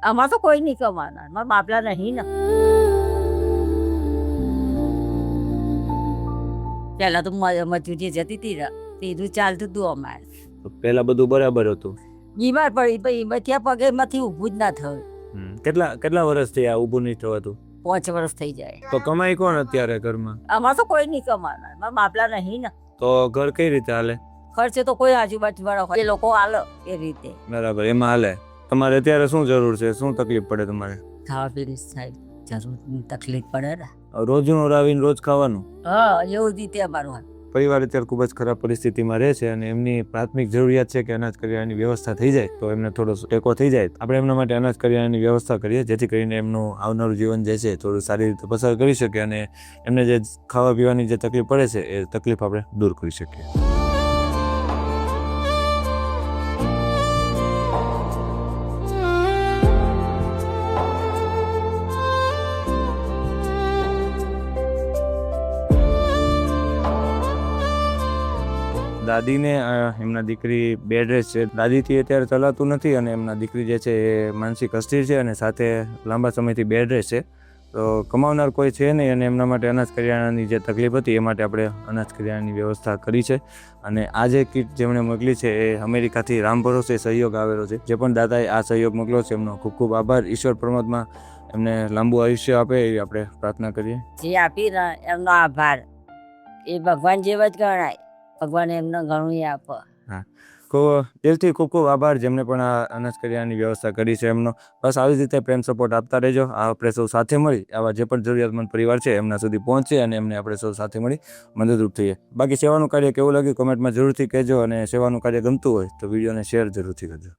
આમાં તો કોઈ નહીં કમાના, મારા બાપલા નહીં ને. પહેલા તો મજૂરી જતી હતી ને તેનું ચાલતું હતું અમારે. પહેલા બધું બરાબર હતું. બીમાર પડી પછી બચ્યા પગે માંથી ઊભું જ ના થયું. કેટલા વર્ષથી આ ઊભું નહીં થવાતું? 5 વર્ષ થઈ જાય. તો કમાઈ કોણ અત્યારે ઘરમાં? આમાં તો કોઈ નહીં કમાના, મારા બાપલા નહીં ને. તો ઘર કઈ રીતે હાલે? ખર્ચે તો કોઈ આજુબાજુ વાળા હોય એ લોકો હાલે એ રીતે. બરાબર, એમાં હાલે. તમારે અત્યારે શું જરૂર છે? શું તકલીફ પડે તમારે? ખાવા પીવાની સાહેબ જરૂર તકલીફ પડે ને. રોજનું રાવીને રોજ ખાવાનું? હા, એવું રીતે અમારું હાલ. પરિવાર અત્યારે ખૂબ જ ખરાબ પરિસ્થિતિમાં રહે છે અને એમની પ્રાથમિક જરૂરિયાત છે કે અનાજ કરિયાણાની વ્યવસ્થા થઈ જાય તો એમને થોડો ટેકો થઈ જાય. આપણે એમના માટે અનાજ કરિયાણાની વ્યવસ્થા કરીએ જેથી કરીને એમનું આવનારું જીવન જે છે થોડું સારી રીતે પસાર કરી શકે અને એમને જે ખાવા પીવાની જે તકલીફ પડે છે એ તકલીફ આપણે દૂર કરી શકીએ. દાદીને એમના દીકરી બેડ રેસ્ટ છે. દાદીથી અત્યારે ચલાતું નથી અને એમના દીકરી જે છે એ માનસિક અસ્થિર છે અને સાથે લાંબા સમયથી બેડ રેસ્ટ છે. તો કમાવનાર કોઈ છે નહીં અને એમના માટે અનાજ કરિયાણાની જે તકલીફ હતી એ માટે આપણે અનાજ કરિયાણાની વ્યવસ્થા કરી છે અને આ જે કીટ જેમણે મોકલી છે એ અમેરિકાથી રામ ભરોસે સહયોગ આવેલો છે. જે પણ દાદાએ આ સહયોગ મોકલ્યો છે એમનો ખૂબ ખૂબ આભાર. ઈશ્વર પરમાત્મા એમને લાંબુ આયુષ્ય આપે એવી આપણે પ્રાર્થના કરીએ. જે આપી ને એમનો આભાર, એ ભગવાન જેવા જ ગણાય. ભગવાન એમને ઘણું આપે. દિલથી ખૂબ ખૂબ આભાર જેમને પણ આ અનાજ કરિયાણાની વ્યવસ્થા કરી છે એમનો. બસ આવી રીતે પ્રેમ સપોર્ટ આપતા રહેજો. આપણે સૌ સાથે મળી આવા જે પણ જરૂરિયાતમંદ પરિવાર છે એમના સુધી પહોંચે અને એમને આપણે સૌ સાથે મળી મદદરૂપ થઈએ. બાકી સેવાનું કાર્ય કેવું લાગ્યું કોમેન્ટમાં જરૂરથી કહેજો અને સેવાનું કાર્ય ગમતું હોય તો વિડીયોને શેર જરૂરથી કરજો.